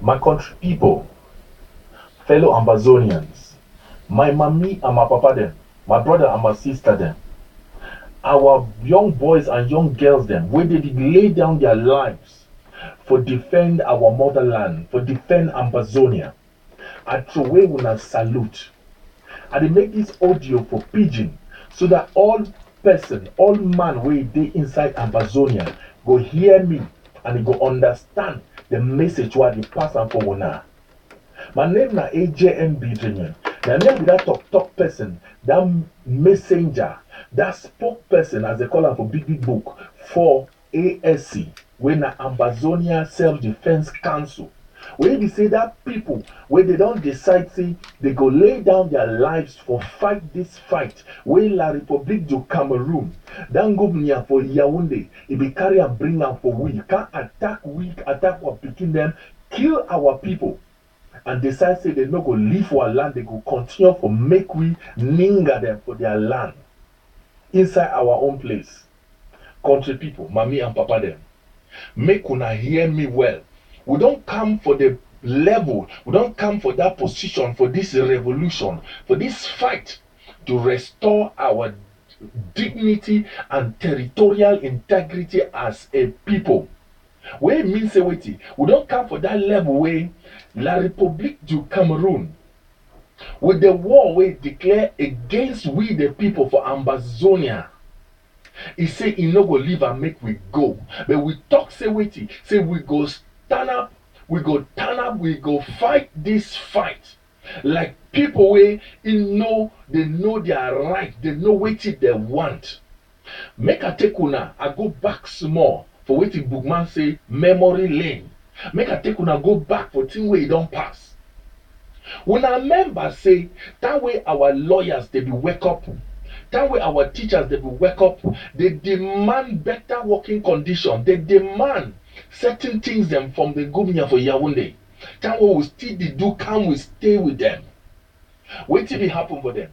My country people, fellow Amazonians, my mommy and my papa them, my brother and my sister them, our young boys and young girls them, where they did lay down their lives for defend our motherland, for defend Amazonia. I throw away una salute. I dey make this audio for pidgin so that all person, all man wey dey inside Amazonia go hear me and he go understand the message wey I dey pass am for una. My name na AJM Benjamin. Na me be that talk person, that messenger, that spokesperson as they call am for big book for ASC, wey na Amazonia Self-Defense Council. Wey be say that people wey they don decide say they go lay down their lives for fight this fight wey La Republique du Cameroon dan governor for Yaoundé e be carry am bring am for we, can attack our pikin dem, kill our people, and decide say they no go leave for our land, they go continue for make we linger them for their land inside our own place. Country people, mommy and papa them, make una hear me well. We don't come for the level, we don't come for that position, for this revolution, for this fight to restore our dignity and territorial integrity as a people. Wey mean say wetin, we don't come for that level wey La République du Cameroon, with the war wey declare against we the people for Amazonia, e say e no go leave and make we go, but we talk say wetin, say we go stand up, we go turn up, we go fight this fight like people wey they know their right, they know wetin they want. Make I take una, I go back small for wetin Bookman say memory lane. Make I take una go back for thing wey e don pass. Una remember say that way our lawyers they be wake up, that way our teachers they be wake up, they demand better working condition, they demand certain things them from the governor for Yaoundé. That way we still do, can we stay with them? Wetin be happen for them?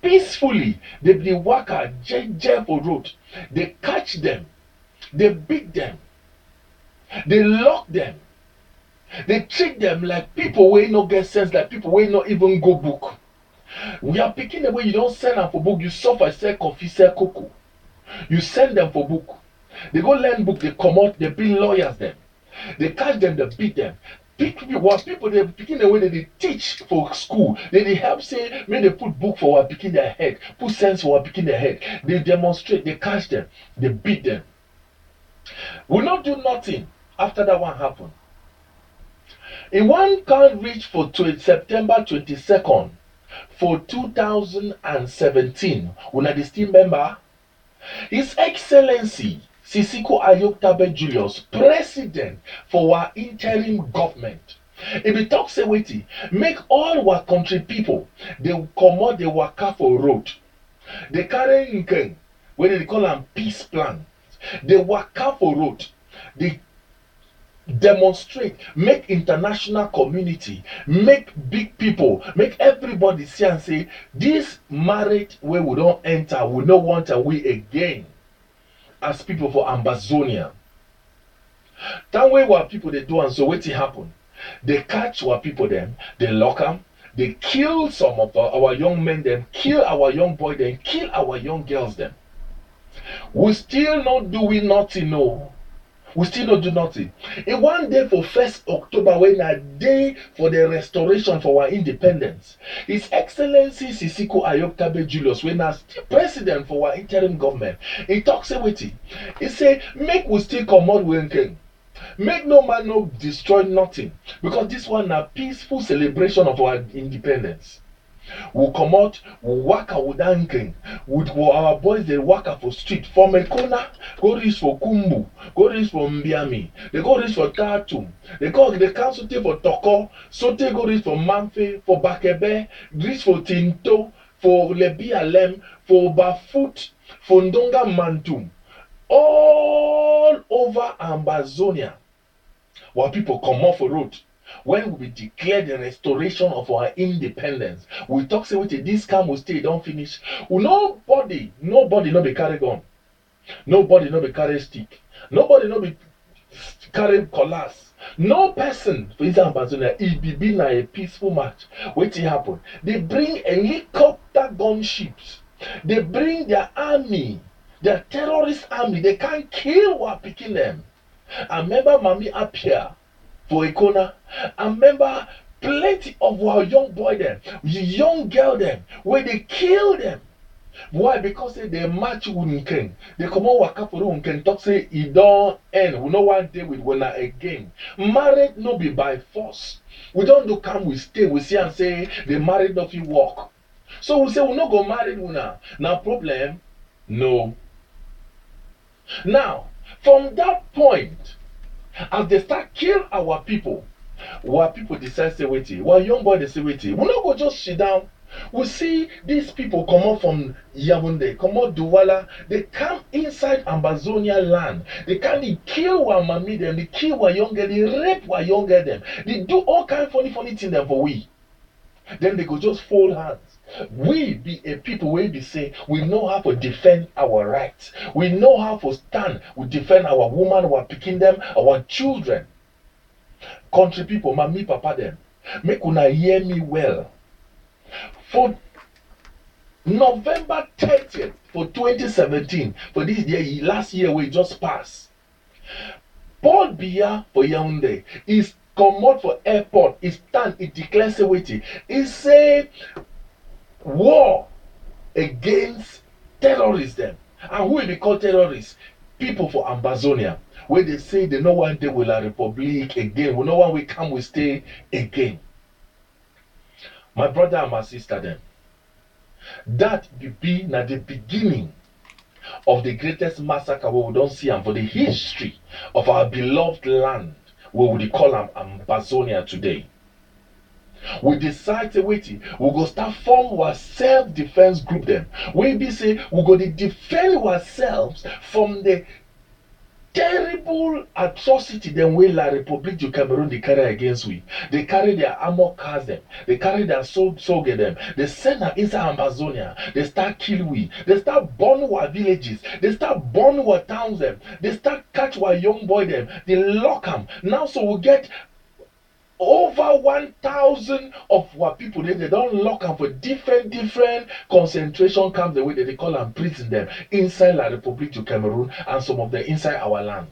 Peacefully, they be worker jeje for road, they catch them, they beat them, they lock them, they treat them like people wey no get sense, like people wey no even go book. We are picking the way you don't send them for book, you suffer, sell coffee, sell cocoa. You send them for book, they go learn book, they come out, they be lawyers them, they catch them, they beat them. People they picking the way they teach for school, they help say make they put book for our picking their head, put sense for our picking their head, they demonstrate, they catch them, they beat them. We not do nothing after that one happen. In one can't reach for September 22nd for 2017. Una the still member His Excellency Sisiko Ayok Tabe Julius, President for our interim government. If we talk say wetin, make all our country people they comot, they waka for road. They carry nkeng, wey they call am peace plan. They waka for road. They demonstrate, make international community, make big people, make everybody see and say this marriage where we don't enter, we no want a way again as people for Amazonia. That way what people they do, and so wetin happen, they catch what people them, they lock them, they kill some of our young men them, kill our young boy them, kill our young girls them. We still not doing nothing, no. We still not do nothing. In one day for 1st October, when a day for the restoration for our independence, His Excellency Sisiko Ayok Tabe Julius, when as president for our interim government, he talks with it. He say, make we still come out with anything. Make no man no destroy nothing. Because this one a peaceful celebration of our independence. We come out, we work out with anking. With our boys, they work out for street. From a corner, go reach for Kumbu, go reach for Mbiami, they go reach for Tatum, they can sote for Toko, sote go reach for Manfe, for Bakebe, reach for Tinto, for Lebi Alem, for Bafut, for Ndonga Mantum. All over Amazonia, while people come off a road. When we declare the restoration of our independence, we talk say wetin this calm will stay, don't finish. Nobody no be carry gun, nobody no be carry stick, nobody no be carry cutlass, No person for inside Amazonia, it be na a peaceful match. Wetin happen? They bring helicopter gunships. They bring their army, their terrorist army. They can't kill while picking them. I remember Mami Apia for Ikona. I remember plenty of our young boy them, young girl them, where they kill them. Why? Because say they match Unken. They come on waka for Unken talk say it don't end. We no one day with winner again. Married no be by force. We don't do come, we stay, we see and say the married not fit work. So we say we no go married una. Now problem? No. Now, from that point, as they start kill our people decide say wetin, while young boy dey say wetin, we no go just sit down. We see these people comot from Yaounde, comot Douala, they come inside Amazonia land. They can dey kill our mami dem, they kill our young girl, they rape our young girl dem, they do all kind funny thing dem for we. Then they go just fold hands. We be a people wey be say we know how to defend our rights. We know how to stand, we defend our woman, our pikin dem, our children. Country people, mami, papa dem, make una hear me well. For November 30th for 2017, for this year, last year we just passed, Paul Biya for Yaounde is comot for airport, he stand, he declare say wetin, he say war against terrorists dem. And who will be called terrorists? People for Amazonia, where they say they no one day will a republic again, we no one will come, we stay again. My brother and my sister then, that be na the beginning of the greatest massacre we don't see and for the history of our beloved land, we would call them Amazonia today. We decide to wait, we go start form our self-defense group them. We be say we go to defend ourselves from the terrible atrocity them wey La Republique du Cameroon they carry against we. They carry their armor cars them, they carry their soldier them, they send them inside Amazonia, they start kill we, they start burn our villages, they start burn our towns them, they start catch our young boy them, they lock them. Now so we get over 1,000 of our people they don't lock them for different concentration camps, the way that they call them prison them inside La Republique du Cameroon and some of them inside our land.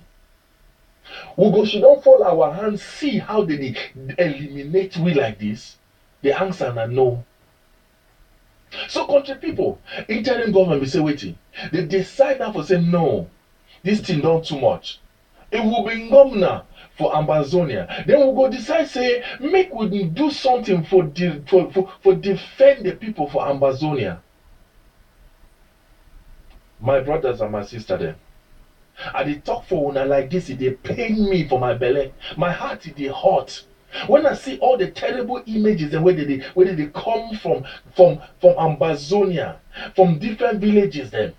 We go should not fall our hands, see how they eliminate we like this. The answer na no. So country people, interim government be say waiting. They decide now for say no, this thing done too much. It will be governor for Amazonia. Then we go decide say make we do something for defend the people for Amazonia. My brothers and my sisters them, I dey talk for una like this, it dey pain me for my belly. My heart it dey hurt. When I see all the terrible images and where they come from Amazonia, from different villages them.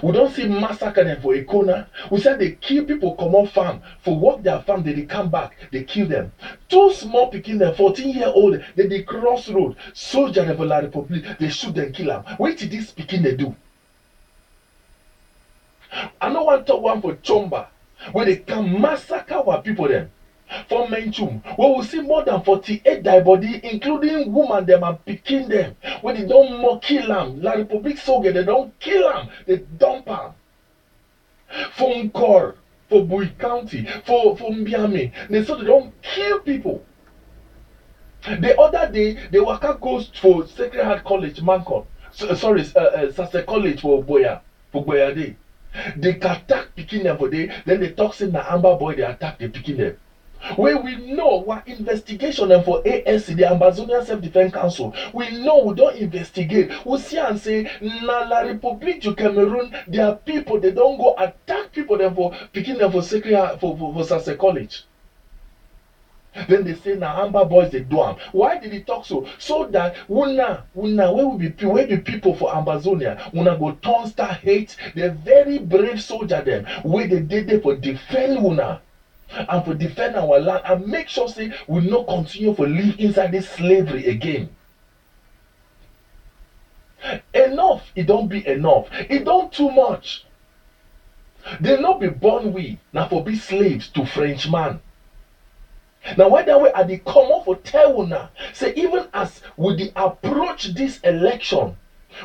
We don't see massacre them for Ikona. We said they kill people come on farm for work their farm, they come back, they kill them. Two small pikin them, 14-year-old, they cross road, soldier of La Republic, they shoot them, kill them. What did this pikin they do? I know one talk one for Chomba, where they can massacre our people them. For Menchum, where we see more than 48 dead body, including women them and pikin them. When they don't more kill them, La Republique soldier, they don't kill them, they dump them. For Nkor, for Bui County, for Mbiame, they say they don't kill people. The other day, the waka goes for Sacred Heart College, Mancon. Sase College for Boya Day. They attack pikin them for day, then they talk saying na Amber Boy they attack the pikin them. Where we know what investigation and for ASC, the Amazonian Self-Defense Council, we know we don't investigate. We see and say, na La Republique du Cameroon, there are people, they don't go attack people them for picking them for Sacred for Sase College. Then they say, na Amber Boys they do them. Why did he talk so? So that where we be people for Amazonia, una go turn start hate the very brave soldier them, where they did there for defend una. And for defend our land and make sure say we not continue to live inside this slavery again. Enough, it don't be enough. It don't too much. They not be born we now for be slaves to Frenchman. Now, why that way I dey come up for tell una say even as we dey approach this election,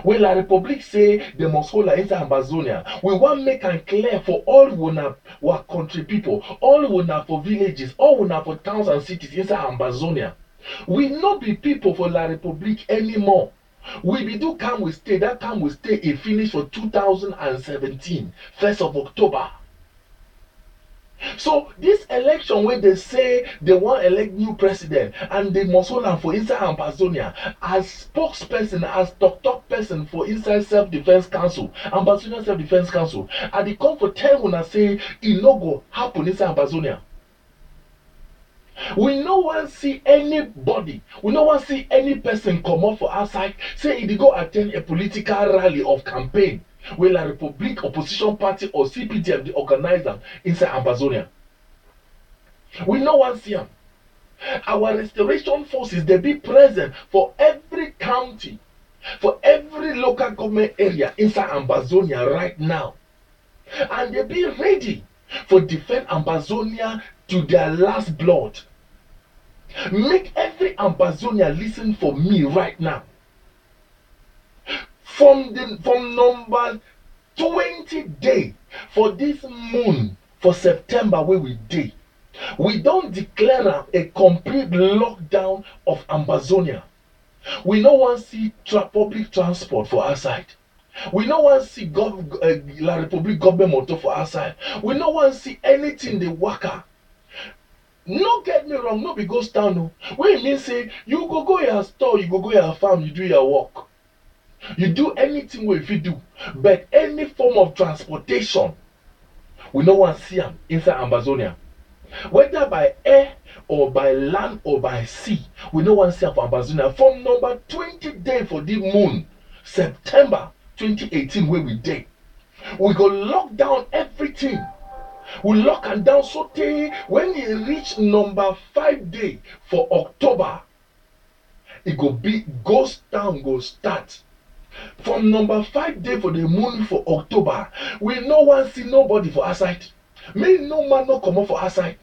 wey La Republique say they must hold her inside Amazonia, we wan make am clear for all una our country people, all una for villages, all una for towns and cities inside Amazonia. We no be people for La Republique anymore. We be do come we stay. That come we stay e finish for 2017, 1st of October. So this election where they say they want elect new president and they must hold am for inside Amazonia, as spokesperson, as talk person for inside Self-Defense Council, Amazonia Self-Defense Council, and they come for tell una say e no go happen inside Amazonia. We no wan see anybody, we no wan see any person come up for outside say e dey go attend a political rally of campaign wey La Republique Opposition Party or CPDM dey organize am inside Amazonia. We no wan see am. Our restoration forces dey be present for every county, for every local government area inside Amazonia right now, and they be ready for defend Amazonia to their last blood. Make every Amazonia listen for me right now. From number 20 day for this moon for September where we dey, we don't declare a complete lockdown of Amazonia. We no wan see public transport for outside. We no wan see La Republique government motor for outside. We no wan see anything dey waka. No get me wrong, no be ghost town no. Wey mean say you go your store, you go your farm, you do your work. You do anything wey you fit do, but any form of transportation, we no wan see am inside Amazonia. Whether by air or by land or by sea, we no wan see am for Amazonia. From number 20 day for the moon, September 2018 wey we dey, we go lock down everything. We lock am down so tey when e reach number 5 day for October, e go be ghost town go start. From number 5 day for the moon for October, we no wan see nobody for outside. Make no man no comot for outside.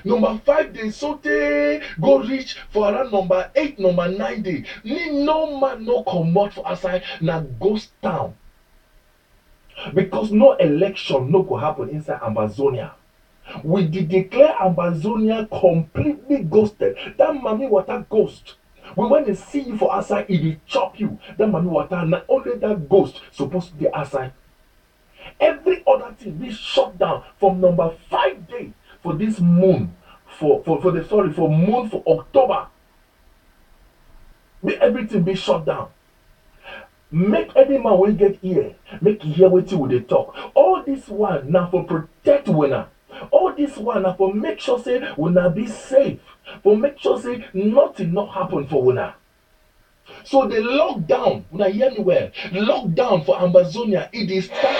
Number 5 day so tey go reach for around number 8, number 9 day. No man no comot for outside, na ghost town. Because no election no go happen inside Amazonia. We did declare Amazonia completely ghosted. That Mami Water ghost. We when they see you for outside, it will chop you. That Mami Water, not only that ghost supposed to be outside. Every other thing be shut down from number 5 day for this moon, for moon for October. Everything be shut down. Make any man wey get ear, make e hear wetin we dey talk. All this one na for protect una. All this one na for make sure say una be safe, for make sure say nothing not happen for una. So the lockdown, una hear me well, lockdown for Amazonia, it is start.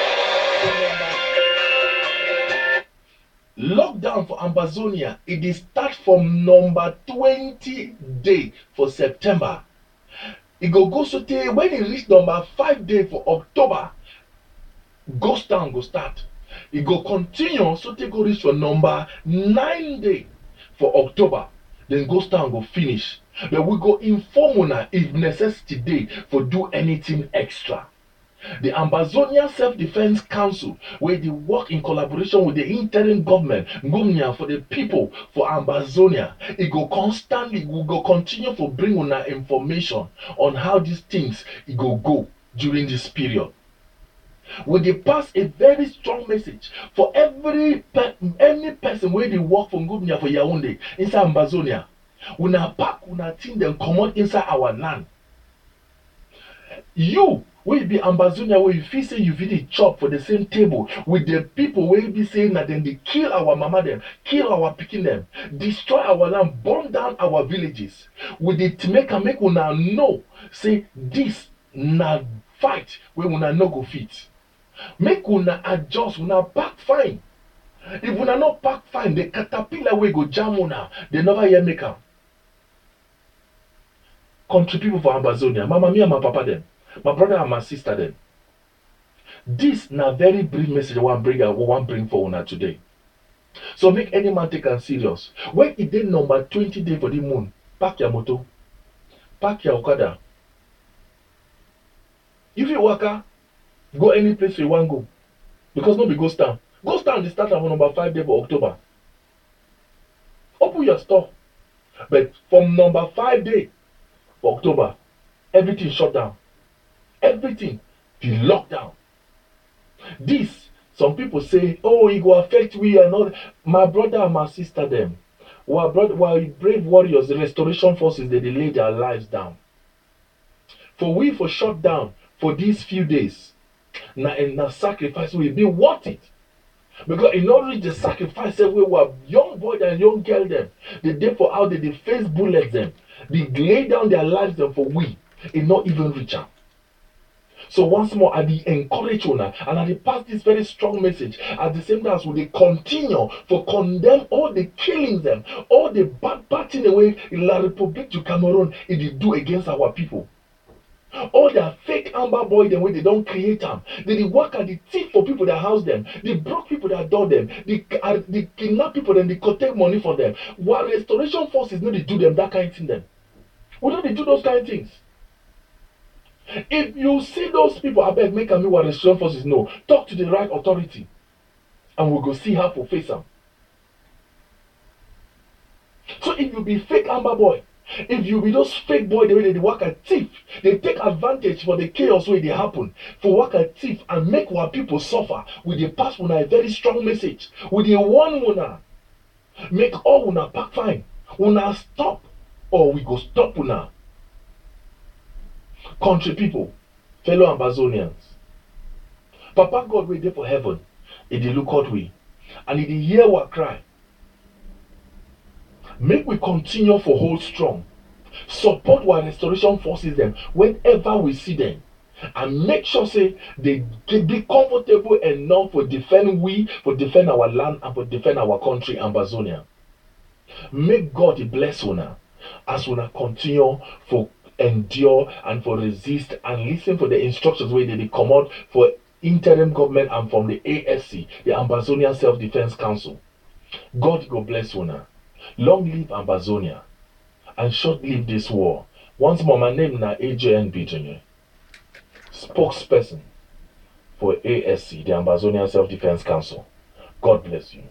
Lockdown for Amazonia, it is start from number 20 day for September. It go so tey when e reach number 5 day for October, ghost town go start. It go continue so tey go reach for number 9 day for October. Then ghost town go finish. But we go inform una if necessity dey for do anything extra. The Amazonia Self-Defense Council, where they work in collaboration with the interim government, Ngumnia, for the people for Amazonia, it go constantly, we go continue to bring una information on how these things it go during this period. We dey pass a very strong message for any person where they work for Ngumnia for Yaoundé inside Amazonia. Una pack una thing dem comot inside our land. You wey be Amazonia, where you feel say you fit dey chop for the same table with the people wey be saying that dem dey kill our mama dem, kill our pikin dem, destroy our land, burn down our villages. We dey make una know say this na fight wey una no go fit. Make una adjust, una pack fine. If una no pack fine, the caterpillar wey go jam una, they never hear make am. Country people for Amazonia, mama me and my papa dem, my brother and my sister dem. This na very brief message I want bring for una today. So make any man take am serious. When it dey number 20 day for the moon, pack your motor, pack your okada. You fit waka go any place you wan go, because no be ghost town. Ghost town dey start on number 5 day for October. Open your store, but from number 5 day for October, everything shut down. Everything be locked down. This, some people say, oh, it go affect we and all. My brother and my sister them, while brave warriors, the restoration forces, they lay their lives down. For we for shut down for these few days, na sacrifice will be worth it. Because in order the sacrifice we were young boys and young girl them, the day for how they face bullets them, they lay down their lives them for we, it not even reach out. So once more, I dey encourage una and I dey pass this very strong message at the same time as we dey continue for condemn all the killings them, all the bad thing away in La République du Cameroon it dey do against our people. All their fake amber boy them wey they don't create them, they dey work at the thief for people that house them, they broke people that adore them, they kidnap people and they take money for them. While restoration forces no dey do them that kind of thing them. We don't dey do those kind of things. If you see those people, I beg make what restoration forces know. Talk to the right authority, and we'll go see how to face them. So if you be fake amber boy, if you be those fake boy the way they work at thief, they take advantage for the chaos where they happen for work at thief and make our people suffer. With the pass una a very strong message. With the one una make all una pack fine. Una stop, or we go stop una. Country people, fellow Ambazonians, Papa God wey dey for heaven, he dey look out we, and he dey hear our cry. Make we continue for hold strong, support our restoration forces them whenever we see them, and make sure say they be comfortable enough for defend our land and for defend our country, Ambazonia. Make God bless una as una continue for endure and for resist and listen for the instructions where they come out for interim government and from the ASC, the Ambazonian Self-Defense Council. God go bless una. Long live Ambazonia and short live this war. Once more, my name na AJN Bitonye, spokesperson for ASC, the Ambazonian Self-Defense Council. God bless you.